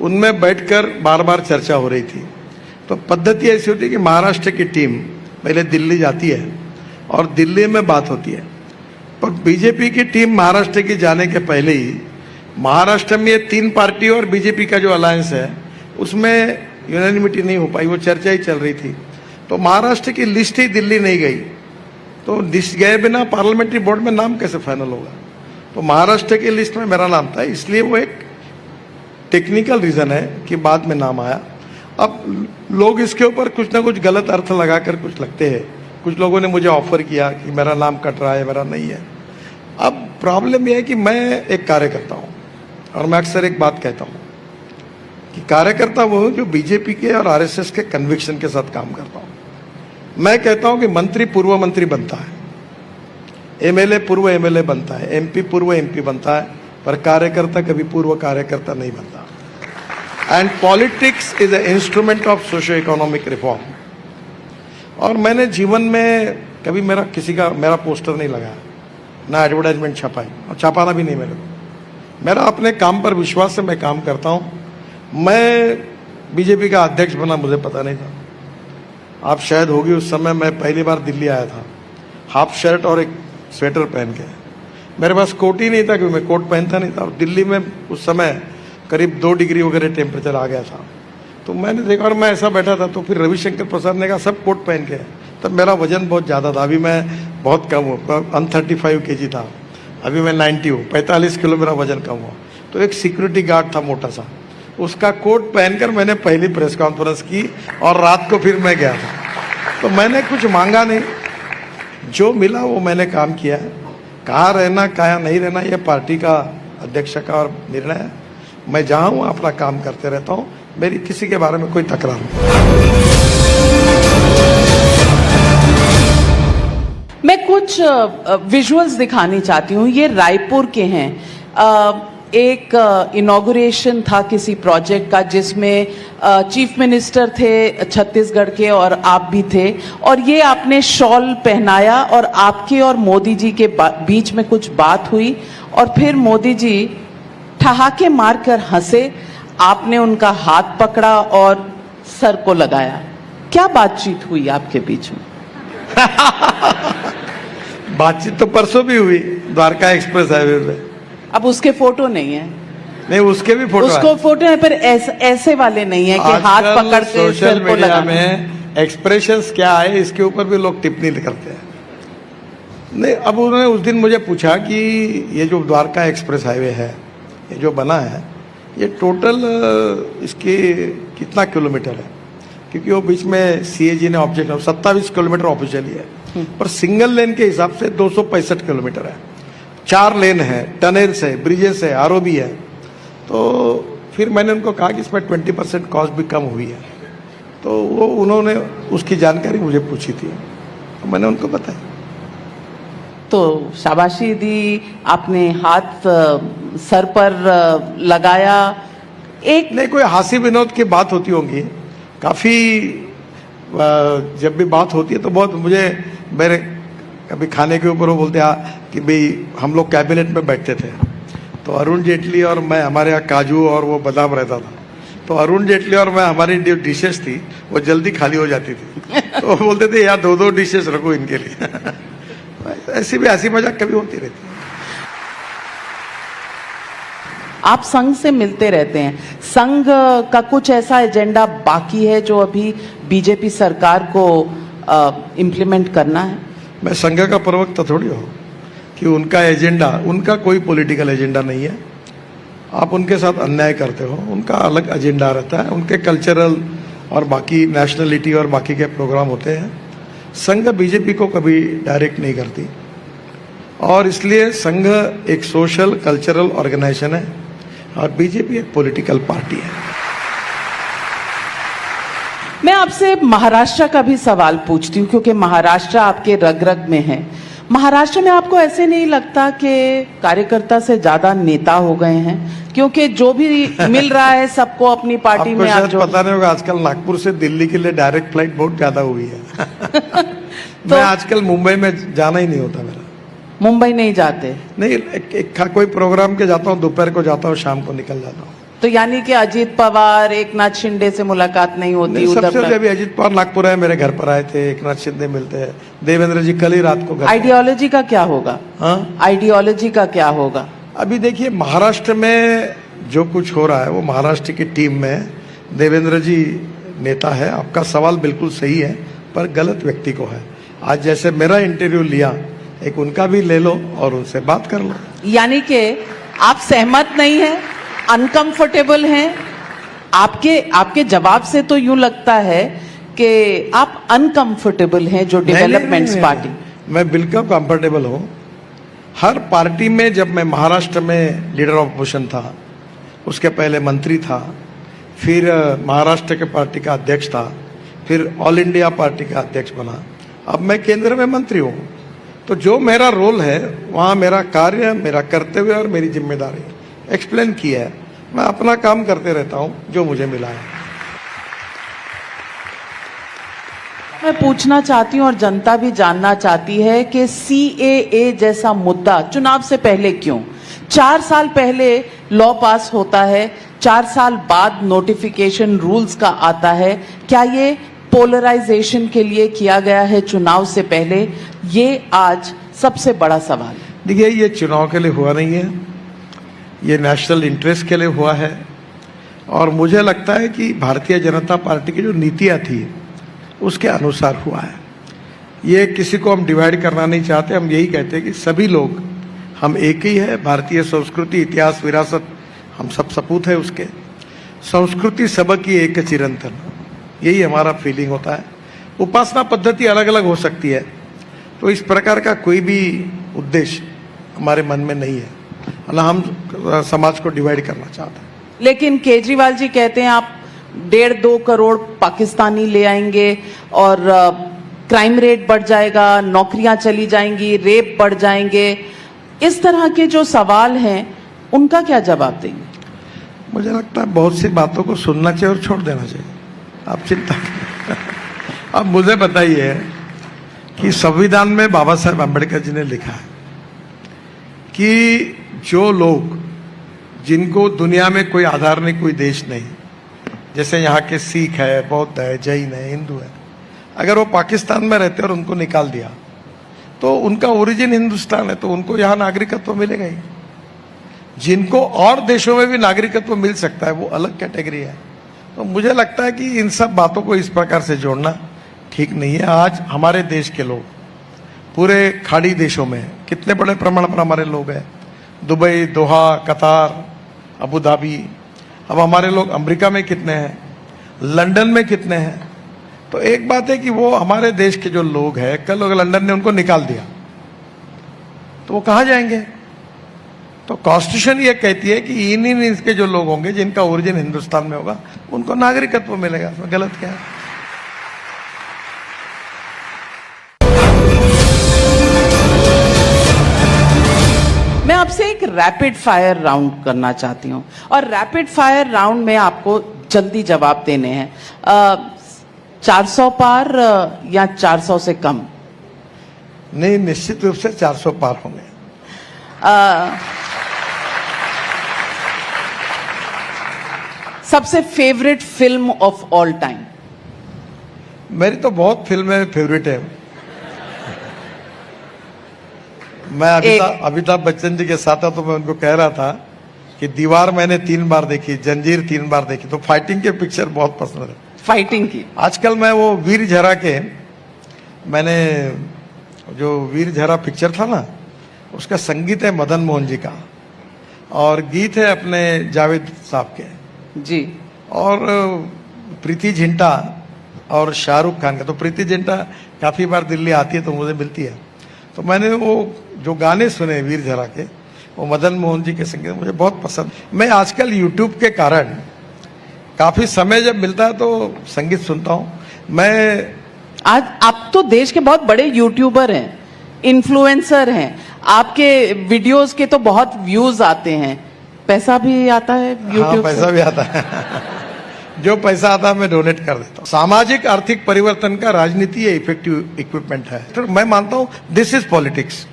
उनमें बैठकर बार बार चर्चा हो रही थी। तो पद्धति ऐसी होती है कि महाराष्ट्र की टीम पहले दिल्ली जाती है और दिल्ली में बात होती है, पर बीजेपी की टीम महाराष्ट्र की जाने के पहले ही महाराष्ट्र में ये 3 पार्टी और बीजेपी का जो अलायंस है उसमें यूनानिमिटी नहीं हो पाई, वो चर्चा ही चल रही थी। तो महाराष्ट्र की लिस्ट ही दिल्ली नहीं गई, तो लिस्ट गए बिना पार्लियामेंट्री बोर्ड में नाम कैसे फाइनल होगा? तो महाराष्ट्र की लिस्ट में मेरा नाम था, इसलिए वो एक टेक्निकल रीजन है कि बाद में नाम आया। अब लोग इसके ऊपर कुछ ना कुछ गलत अर्थ लगाकर कुछ लगते हैं। कुछ लोगों ने मुझे ऑफर किया कि मेरा नाम कट रहा है, मेरा नहीं है। अब प्रॉब्लम यह है कि मैं एक कार्यकर्ता हूँ और मैं अक्सर एक बात कहता हूँ कि कार्यकर्ता वो हूँ जो बीजेपी के और आरएसएस के कन्विक्शन के साथ काम करता हूँ। मैं कहता हूँ कि मंत्री पूर्व मंत्री बनता है, एमएलए पूर्व एमएलए बनता है, एमपी पूर्व एमपी बनता है, पर कार्यकर्ता कभी पूर्व कार्यकर्ता नहीं बनता। And politics is a instrument of socio economic reform. और मैंने जीवन में कभी मेरा पोस्टर नहीं लगाया, ना एडवर्टाइजमेंट छपाई, और छपाना भी नहीं मेरे को। मेरा अपने काम पर विश्वास से मैं काम करता हूँ। मैं बीजेपी का अध्यक्ष बना मुझे पता नहीं था, आप शायद होगी उस समय मैं पहली बार दिल्ली आया था, हाफ शर्ट और एक स्वेटर पहन के। मेरे पास कोट ही नहीं था क्योंकि मैं कोट पहनता नहीं था, और दिल्ली में उस समय करीब 2 डिग्री वगैरह टेम्परेचर आ गया था। तो मैंने देखा और मैं ऐसा बैठा था, तो फिर रविशंकर प्रसाद ने कहा सब कोट पहन के। तब मेरा वजन बहुत ज़्यादा था, अभी मैं बहुत कम हूँ, 135 kg था, अभी मैं 90 हूँ, 45 किलो मेरा वजन कम हुआ। तो एक सिक्योरिटी गार्ड था मोटा सा, उसका कोट पहनकर मैंने पहली प्रेस कॉन्फ्रेंस की और रात को फिर मैं गया था। तो मैंने कुछ मांगा नहीं, जो मिला वो मैंने काम किया है। कहाँ रहना कहाँ नहीं रहना ये पार्टी का अध्यक्ष का और निर्णय है। मैं जहाँ हूँ अपना काम करते रहता हूँ, मेरी किसी के बारे में कोई तकरार नहीं। मैं कुछ विजुअल्स दिखानी चाहती हूँ, ये रायपुर के हैं। एक इनॉग्रेशन था किसी प्रोजेक्ट का जिसमें चीफ मिनिस्टर थे छत्तीसगढ़ के और आप भी थे, और ये आपने शॉल पहनाया और आपके और मोदी जी के बीच में कुछ बात हुई और फिर मोदी जी ठहाके मारकर हंसे, आपने उनका हाथ पकड़ा और सर को लगाया। क्या बातचीत हुई आपके बीच में? बातचीत तो परसों भी हुई द्वारका एक्सप्रेस हाईवे पे। अब उसके फोटो नहीं है? नहीं, उसके भी फोटो उसको फोटो है, पर ऐसे वाले नहीं है कि हाथ पकड़ के सोशल सर को मीडिया लगाना। में एक्सप्रेशंस क्या है इसके ऊपर भी लोग टिप्पणी करते हैं। नहीं, अब उन्होंने उस दिन मुझे पूछा कि ये जो द्वारका एक्सप्रेस हाईवे है, ये जो बना है, ये टोटल इसके कितना किलोमीटर है? क्योंकि वो बीच में सीएजी ने ऑब्जेक्ट 27 किलोमीटर ऑफिशियली है, पर सिंगल लेन के हिसाब से 265 किलोमीटर है। 4 लेन है, टनल्स है, ब्रिजेस है, आरओबी है। तो फिर मैंने उनको कहा कि इसमें 20% कॉस्ट भी कम हुई है, तो वो उन्होंने उसकी जानकारी मुझे पूछी थी, तो मैंने उनको बताया। तो शाबाशी दी, आपने हाथ सर पर लगाया। एक नहीं, कोई हंसी विनोद की बात होती होंगी, काफ़ी जब भी बात होती है तो बहुत मुझे मेरे कभी खाने के ऊपर वो बोलते हैं कि भाई हम लोग कैबिनेट में बैठते थे, तो अरुण जेटली और मैं, हमारे यहाँ काजू और वो बादाम रहता था, तो अरुण जेटली और मैं, हमारी जो डिशेस थी वो जल्दी खाली हो जाती थी, तो वो बोलते थे यार 2-2 डिशेस रखो इनके लिए। ऐसी भी हंसी मजाक कभी होती रहती है। आप संघ से मिलते रहते हैं, संघ का कुछ ऐसा एजेंडा बाकी है जो अभी बीजेपी सरकार को इम्प्लीमेंट करना है? मैं संघ का प्रवक्ता थोड़ी हूँ कि उनका एजेंडा, उनका कोई पॉलिटिकल एजेंडा नहीं है। आप उनके साथ अन्याय करते हो, उनका अलग एजेंडा रहता है, उनके कल्चरल और बाकी नेशनलिटी और बाकी के प्रोग्राम होते हैं। संघ बीजेपी को कभी डायरेक्ट नहीं करती, और इसलिए संघ एक सोशल कल्चरल ऑर्गेनाइजेशन है और बीजेपी एक पॉलिटिकल पार्टी है। मैं आपसे महाराष्ट्र का भी सवाल पूछती हूँ, क्योंकि महाराष्ट्र आपके रग रग में है। महाराष्ट्र में आपको ऐसे नहीं लगता कि कार्यकर्ता से ज्यादा नेता हो गए हैं? क्योंकि जो भी मिल रहा है सबको अपनी पार्टी आपको में आप शायद जो पता नहीं होगा, आजकल नागपुर से दिल्ली के लिए डायरेक्ट फ्लाइट बहुत ज्यादा हुई है। मैं आजकल मुंबई में जाना ही नहीं होता मेरा। मुंबई नहीं जाते? नहीं, कोई प्रोग्राम के जाता हूँ, दोपहर को जाता हूँ, शाम को निकल जाता हूँ। तो यानी कि अजीत पवार, एकनाथ शिंदे से मुलाकात नहीं होती? सबसे पहले अभी अजीत पवार नागपुर आए, मेरे घर पर आए थे, एकनाथ शिंदे मिलते हैं, देवेंद्र जी कल ही रात को घर। आइडियोलॉजी का क्या होगा? हाँ, आइडियोलॉजी का क्या होगा? अभी देखिए महाराष्ट्र में जो कुछ हो रहा है वो महाराष्ट्र की टीम में देवेंद्र जी नेता है। आपका सवाल बिल्कुल सही है, पर गलत व्यक्ति को है। आज जैसे मेरा इंटरव्यू लिया, एक उनका भी ले लो और उनसे बात कर लो। यानी कि आप सहमत नहीं हैं, अनकंफर्टेबल हैं? आपके जवाब से तो यूं लगता है कि आप अनकंफर्टेबल हैं जो डेवलपमेंट्स पार्टी। मैं बिल्कुल कंफर्टेबल हूँ। हर पार्टी में, जब मैं महाराष्ट्र में लीडर ऑफ अपोजिशन था, उसके पहले मंत्री था, फिर महाराष्ट्र के पार्टी का अध्यक्ष था, फिर ऑल इंडिया पार्टी का अध्यक्ष बना, अब मैं केंद्र में मंत्री हूँ। तो जो मेरा रोल है वहाँ मेरा कार्य, मेरा कर्तव्य और मेरी जिम्मेदारी एक्सप्लेन किया है। मैं अपना काम करते रहता हूँ जो मुझे मिला है। मैं पूछना चाहती हूँ और जनता भी जानना चाहती है कि CAA जैसा मुद्दा चुनाव से पहले क्यों? 4 साल पहले लॉ पास होता है, 4 साल बाद नोटिफिकेशन रूल्स का आता है। क्या ये पोलराइजेशन के लिए किया गया है चुनाव से पहले? ये आज सबसे बड़ा सवाल है। देखिए, ये चुनाव के लिए हुआ नहीं है, ये नेशनल इंटरेस्ट के लिए हुआ है। और मुझे लगता है कि भारतीय जनता पार्टी की जो नीतियाँ थी उसके अनुसार हुआ है। ये किसी को हम डिवाइड करना नहीं चाहते। हम यही कहते हैं कि सभी लोग हम एक ही है। भारतीय संस्कृति, इतिहास, विरासत हम सब सपूत है उसके। संस्कृति सबकी एक चिरंतन, यही हमारा फीलिंग होता है। उपासना पद्धति अलग अलग हो सकती है, तो इस प्रकार का कोई भी उद्देश्य हमारे मन में नहीं है, ना हम समाज को डिवाइड करना चाहते हैं। लेकिन केजरीवाल जी कहते हैं आप 1.5-2 करोड़ पाकिस्तानी ले आएंगे और क्राइम रेट बढ़ जाएगा, नौकरियां चली जाएंगी, रेप बढ़ जाएंगे। इस तरह के जो सवाल हैं उनका क्या जवाब देंगे? मुझे लगता है बहुत सी बातों को सुनना चाहिए और छोड़ देना चाहिए। आप चिंता करें। अब मुझे बताइए कि संविधान में बाबा साहेब अम्बेडकर जी ने लिखा है कि जो लोग, जिनको दुनिया में कोई आधार नहीं, कोई देश नहीं, जैसे यहाँ के सिख है, बौद्ध है, जैन है, हिंदू है, अगर वो पाकिस्तान में रहते और उनको निकाल दिया तो उनका ओरिजिन हिंदुस्तान है, तो उनको यहाँ नागरिकत्व मिलेगा ही। जिनको और देशों में भी नागरिकत्व मिल सकता है वो अलग कैटेगरी है। तो मुझे लगता है कि इन सब बातों को इस प्रकार से जोड़ना ठीक नहीं है। आज हमारे देश के लोग पूरे खाड़ी देशों में कितने बड़े प्रमाण पर हमारे लोग हैं, दुबई, दोहा, कतार, अबू धाबी। अब हमारे लोग अमेरिका में कितने हैं, लंदन में कितने हैं। तो एक बात है कि वो हमारे देश के जो लोग हैं, कल अगर लंदन ने उनको निकाल दिया तो वो कहाँ जाएंगे? तो कॉन्स्टिट्यूशन ये कहती है कि इन इसके जो लोग होंगे जिनका ओरिजिन हिंदुस्तान में होगा उनको नागरिकत्व मिलेगा। इसमें गलत क्या है? मैं आपसे एक रैपिड फायर राउंड करना चाहती हूं और रैपिड फायर राउंड में आपको जल्दी जवाब देने हैं। 400 पार या 400 से कम? नहीं, निश्चित रूप से 400 पार होंगे। सबसे favourite film of all time? मेरी तो बहुत फिल्में फेवरेट है। मैं अमिताभ बच्चन जी के साथ था तो मैं उनको कह रहा था कि दीवार मैंने 3 बार देखी, जंजीर 3 बार देखी, तो फाइटिंग के पिक्चर बहुत पसंद है। फाइटिंग की? आजकल मैं वो वीर झरा के, मैंने जो वीर झरा पिक्चर था ना, उसका संगीत है मदन मोहन जी का और गीत है अपने जावेद साहब के जी, और प्रीति जिंटा और शाहरुख खान का। तो प्रीति जिंटा काफी बार दिल्ली आती है तो मुझे मिलती है, तो मैंने वो जो गाने सुने वीर झरा के, वो मदन मोहन जी के संगीत मुझे बहुत पसंद। मैं आजकल यूट्यूब के कारण काफी समय जब मिलता है तो संगीत सुनता हूँ। मैं आज आप तो देश के बहुत बड़े यूट्यूबर हैं, इन्फ्लुएंसर हैं, आपके वीडियोस के तो बहुत व्यूज आते हैं, पैसा भी आता है यूट्यूब हाँ, पैसा भी आता है जो पैसा आता है मैं डोनेट कर देता हूँ। सामाजिक आर्थिक परिवर्तन का राजनीति ये इफेक्टिव इक्विपमेंट है। तो मैं मानता हूँ दिस इज पॉलिटिक्स।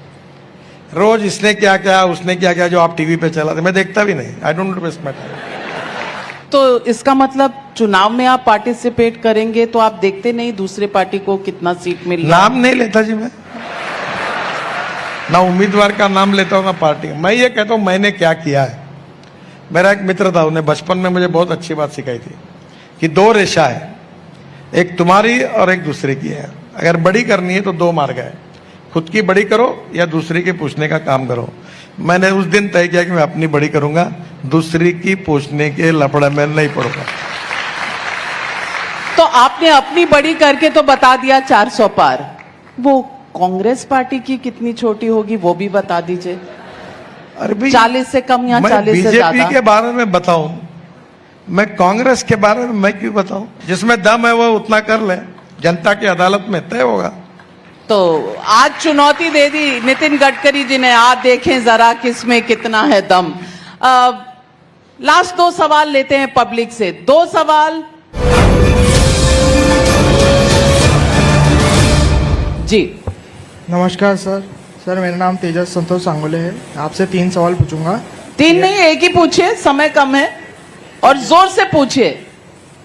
रोज इसने क्या क्या, उसने क्या क्या, जो आप टीवी पे चलाते, मैं देखता भी नहीं। I don't waste my time. तो इसका मतलब चुनाव में आप पार्टिसिपेट करेंगे तो आप देखते नहीं दूसरे पार्टी को कितना सीट मिल रहा है? नाम नहीं लेता जी मैं, ना उम्मीदवार का नाम लेता हूँ ना पार्टी। मैं ये कहता हूँ मैंने क्या किया है। मेरा एक मित्र था, उन्हें बचपन में मुझे बहुत अच्छी बात सिखाई थी कि 2 रेशा है, एक तुम्हारी और एक दूसरे की है। अगर बड़ी करनी है तो 2 मार्ग है, खुद की बड़ी करो या दूसरे के पूछने का काम करो। मैंने उस दिन तय किया कि मैं अपनी बड़ी करूंगा, दूसरी की पूछने के लफड़े में नहीं पड़ूंगा। तो आपने अपनी बड़ी करके तो बता दिया 400 पार, वो कांग्रेस पार्टी की कितनी छोटी होगी वो भी बता दीजिए। अरे भाई 40 से कम या 40 से ज्यादा? बीजेपी के बारे में बताऊं, मैं कांग्रेस के बारे में मैं क्यों बताऊं? जिसमें दम है वो उतना कर ले, जनता की अदालत में तय होगा। तो आज चुनौती दे दी नितिन गडकरी जी ने, आप देखें जरा किसमें कितना है दम। लास्ट 2 सवाल लेते हैं पब्लिक से। 2 सवाल जी। नमस्कार सर। सर मेरा नाम तेजस संतोष सांगोले है। आपसे 3 सवाल पूछूंगा। 3 नहीं, एक ही पूछिए, समय कम है और जोर से पूछिए।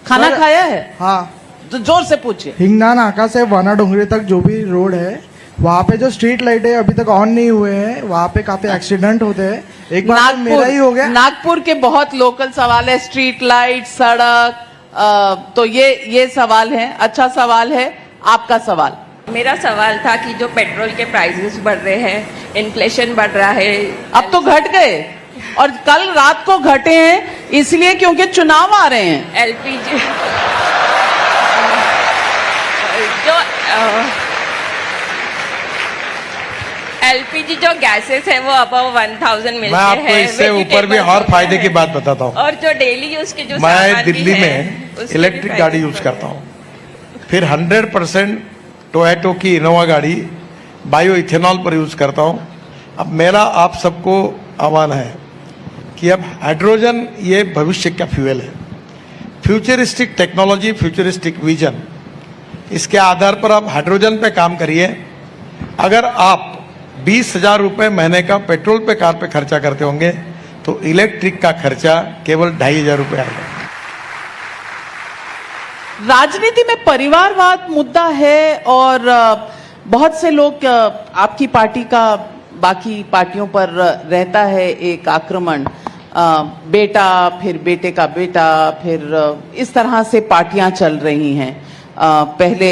खाना सर, खाया है? हाँ। तो जोर से पूछिए। हिंगना नाका से वाना डोंगरी तक जो भी रोड है, वहाँ पे जो स्ट्रीट लाइट है अभी तक ऑन नहीं हुए हैं, वहाँ पे काफी एक्सीडेंट होते हैं। एक बार मेरा ही हो गया। नागपुर के बहुत लोकल सवाल है, स्ट्रीट लाइट, सड़क, तो ये सवाल है। अच्छा सवाल है। आपका सवाल? मेरा सवाल था कि जो पेट्रोल के प्राइसेस बढ़ रहे हैं, इन्फ्लेशन बढ़ रहा है, अब तो घट गए और कल रात को घटे हैं इसलिए क्योंकि चुनाव आ रहे हैं। एलपीजी जो एलपीजी जो गैसेस है वो अबव 1000 मिलते हैं। मैं आपको इससे ऊपर भी और फायदे की बात बताता हूँ। और जो डेली यूज के जो मैं दिल्ली में इलेक्ट्रिक गाड़ी यूज करता हूँ, फिर 100% टोयोटो की इनोवा गाड़ी बायो इथेनॉल पर यूज करता हूँ। अब मेरा आप सबको आह्वान है कि अब हाइड्रोजन ये भविष्य का फ्यूल है। फ्यूचरिस्टिक टेक्नोलॉजी, फ्यूचरिस्टिक विजन, इसके आधार पर आप हाइड्रोजन पे काम करिए। अगर आप 20,000 रुपये महीने का पेट्रोल पे कार पे खर्चा करते होंगे तो इलेक्ट्रिक का खर्चा केवल 2,500 रुपये आएगा। राजनीति में परिवारवाद मुद्दा है और बहुत से लोग आपकी पार्टी का बाकी पार्टियों पर रहता है एक आक्रमण, बेटा फिर बेटे का बेटा, फिर इस तरह से पार्टियां चल रही हैं। पहले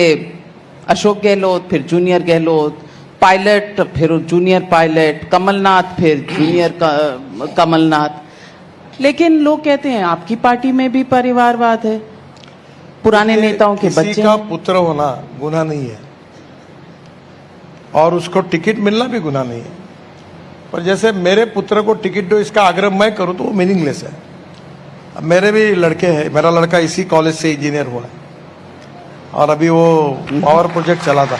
अशोक गहलोत, फिर जूनियर गहलोत, पायलट फिर जूनियर पायलट, कमलनाथ फिर जूनियर कमलनाथ। लेकिन लोग कहते हैं आपकी पार्टी में भी परिवारवाद है, पुराने नेताओं के बच्चे। किसी का पुत्र होना गुनाह नहीं है और उसको टिकट मिलना भी गुनाह नहीं है, पर जैसे मेरे पुत्र को टिकट दो इसका आग्रह मैं करूं तो वो मीनिंगलेस है। अब मेरे भी लड़के हैं, मेरा लड़का इसी कॉलेज से इंजीनियर हुआ है और अभी वो पावर प्रोजेक्ट चला था।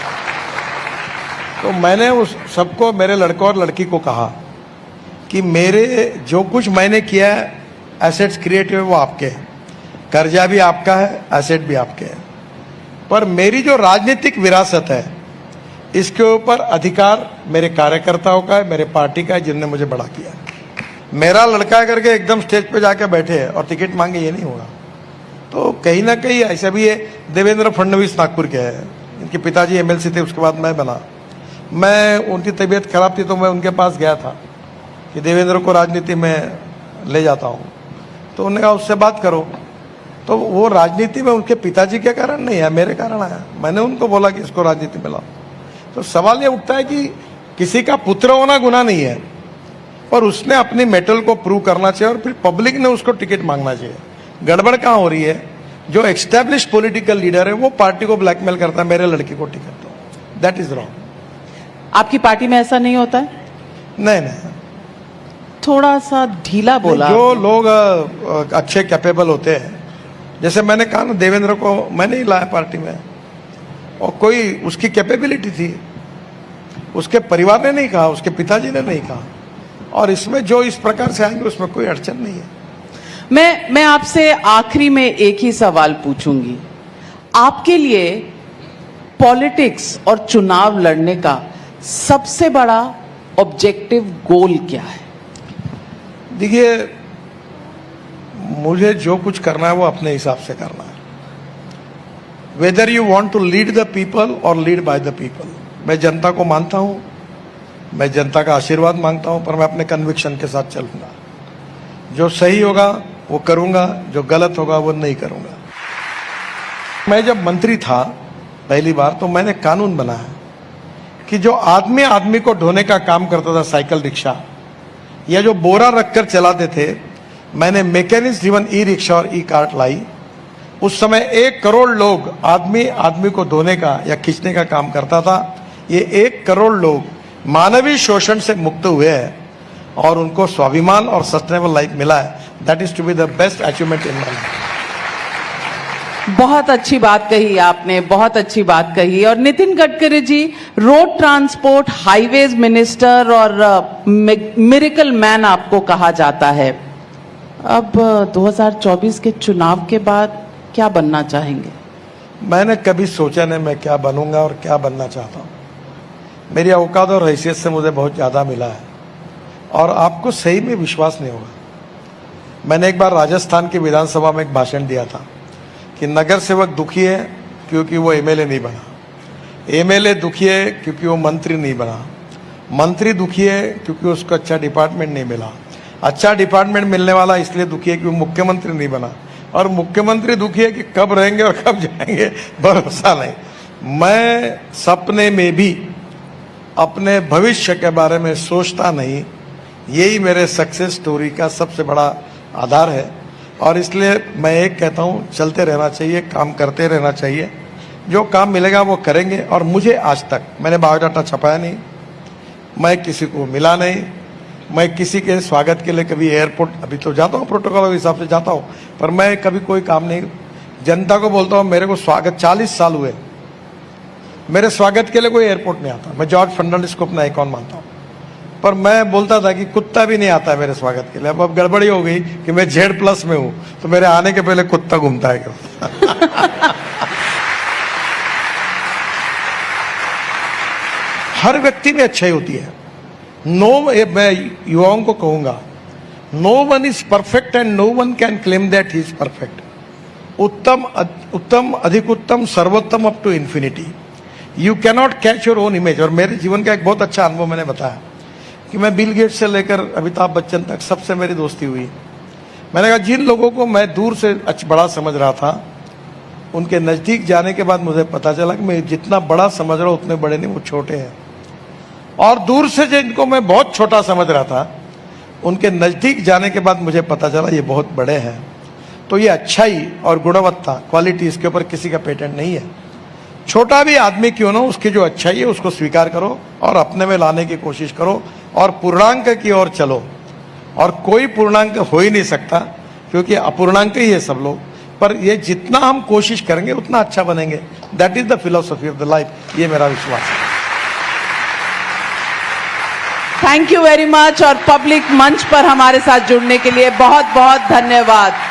तो मैंने उस सबको, मेरे लड़कों और लड़की को कहा कि मेरे जो कुछ मैंने किया है, एसेट्स क्रिएट हुए वो आपके हैं, कर्जा भी आपका है, एसेट भी आपके हैं, पर मेरी जो राजनीतिक विरासत है इसके ऊपर अधिकार मेरे कार्यकर्ताओं का है, मेरे पार्टी का है, जिनने मुझे बड़ा किया। मेरा लड़का करके एकदम स्टेज पे जाके बैठे और टिकट मांगे, ये नहीं होगा। तो कहीं ना कहीं ऐसा भी है। देवेंद्र फडणवीस नागपुर के हैं, इनके पिताजी एमएलसी थे, उसके बाद मैं बना। मैं उनकी तबीयत खराब थी तो मैं उनके पास गया था कि देवेंद्र को राजनीति में ले जाता हूँ, तो उन्होंने कहा उससे बात करो। तो वो राजनीति में उनके पिताजी के कारण नहीं है, मेरे कारण आया। मैंने उनको बोला कि इसको राजनीति में लाओ। तो सवाल ये उठता है कि किसी का पुत्र होना गुनाह नहीं है, पर उसने अपनी मेटल को प्रूव करना चाहिए और फिर पब्लिक ने उसको टिकट मांगना चाहिए। गड़बड़ कहाँ हो रही है, जो एस्टेब्लिश पॉलिटिकल लीडर है वो पार्टी को ब्लैकमेल करता है, मेरे लड़के को टिकट दो। That is wrong. आपकी पार्टी में ऐसा नहीं होता है? नहीं, थोड़ा सा ढीला बोला। जो लोग अच्छे कैपेबल होते हैं, जैसे मैंने कहा ना, देवेंद्र को मैंने ही लाया पार्टी में, और कोई उसकी कैपेबिलिटी थी, उसके परिवार ने नहीं कहा, उसके पिताजी ने नहीं कहा। और इसमें जो इस प्रकार से आएंगे उसमें कोई अड़चन नहीं है। मैं आपसे आखिरी में एक ही सवाल पूछूंगी। आपके लिए पॉलिटिक्स और चुनाव लड़ने का सबसे बड़ा ऑब्जेक्टिव गोल क्या है? देखिए, मुझे जो कुछ करना है वो अपने हिसाब से करना है। Whether you want to lead the people और लीड बाय द पीपल। मैं जनता को मानता हूं, मैं जनता का आशीर्वाद मांगता हूं, पर मैं अपने कन्विक्शन के साथ चलूंगा। जो सही होगा वो करूंगा, जो गलत होगा वो नहीं करूंगा। मैं जब मंत्री था पहली बार, तो मैंने कानून बनाया कि जो आदमी आदमी को ढोने का काम करता था, साइकिल रिक्शा या जो बोरा रखकर चलाते थे, मैंने मैकेनिक्स ड्रिवन ई रिक्शा और ई कार्ट लाई। उस समय 1 करोड़ लोग आदमी आदमी को ढोने का या खींचने का काम करता था। ये 1 करोड़ लोग मानवीय शोषण से मुक्त हुए हैं और उनको स्वाभिमान और सस्टेनेबल लाइफ मिला है। That is to be the best achievement in my life. बहुत अच्छी बात कही आपने, बहुत अच्छी बात कही। और Nitin Gadkari ji, road transport, highways minister और मिरेकल मैन आपको कहा जाता है। अब 2024 के चुनाव के बाद क्या बनना चाहेंगे? मैंने कभी सोचा नहीं मैं क्या बनूंगा और क्या बनना चाहता हूं। मेरी औकात और हैसियत से मुझे बहुत ज़्यादा मिला है और आपको सही में विश्वास नहीं होगा। मैंने एक बार राजस्थान की विधानसभा में एक भाषण दिया था कि नगर सेवक दुखी है क्योंकि वो एमएलए नहीं बना, एमएलए दुखी है क्योंकि वो मंत्री नहीं बना, मंत्री दुखी है क्योंकि उसको अच्छा डिपार्टमेंट नहीं मिला, अच्छा डिपार्टमेंट मिलने वाला इसलिए दुखी है कि वो मुख्यमंत्री नहीं बना, और मुख्यमंत्री दुखी है कि कब रहेंगे और कब जाएंगे भरोसा नहीं। मैं सपने में भी अपने भविष्य के बारे में सोचता नहीं। यही मेरे सक्सेस स्टोरी का सबसे बड़ा आधार है और इसलिए मैं एक कहता हूँ, चलते रहना चाहिए, काम करते रहना चाहिए। जो काम मिलेगा वो करेंगे। और मुझे आज तक, मैंने बायोडाटा छपाया नहीं, मैं किसी को मिला नहीं, मैं किसी के स्वागत के लिए कभी एयरपोर्ट, अभी तो जाता हूँ प्रोटोकॉल के हिसाब से जाता हूँ, पर मैं कभी कोई काम नहीं। जनता को बोलता हूँ मेरे को स्वागत, 40 साल हुए मेरे स्वागत के लिए कोई एयरपोर्ट नहीं आता। मैं जॉर्ज फर्नांडिस को अपना आइकॉन मानता हूँ, पर मैं बोलता था कि कुत्ता भी नहीं आता है मेरे स्वागत के लिए। अब गड़बड़ी हो गई कि मैं Z+ में हूँ, तो मेरे आने के पहले कुत्ता घूमता है क्यों? हर व्यक्ति में अच्छाई होती है। मैं युवाओं को कहूंगा, no one is perfect and no one can claim that he is perfect. उत्तम, उत्तम, अधिक उत्तम, सर्वोत्तम up to infinity. You cannot catch your own image. और मेरे जीवन का एक बहुत अच्छा अनुभव मैंने बताया कि मैं बिल गेट्स से लेकर अमिताभ बच्चन तक सबसे मेरी दोस्ती हुई। मैंने कहा जिन लोगों को मैं दूर से बड़ा समझ रहा था, उनके नज़दीक जाने के बाद मुझे पता चला कि मैं जितना बड़ा समझ रहा हूँ उतने बड़े नहीं, वो छोटे हैं। और दूर से जिनको मैं बहुत छोटा समझ रहा था, उनके नज़दीक जाने के बाद मुझे पता चला ये बहुत बड़े हैं। तो ये अच्छाई और गुणवत्ता, क्वालिटी, इसके ऊपर किसी का पेटेंट नहीं है। छोटा भी आदमी क्यों ना, उसकी जो अच्छाई है उसको स्वीकार करो और अपने में लाने की कोशिश करो और पूर्णांक की ओर चलो। और कोई पूर्णांक हो ही नहीं सकता, क्योंकि अपूर्णांक ही है सब लोग। पर ये जितना हम कोशिश करेंगे उतना अच्छा बनेंगे। That is the philosophy of the life. ये मेरा विश्वास है। Thank you very much. और पब्लिक मंच पर हमारे साथ जुड़ने के लिए बहुत बहुत धन्यवाद।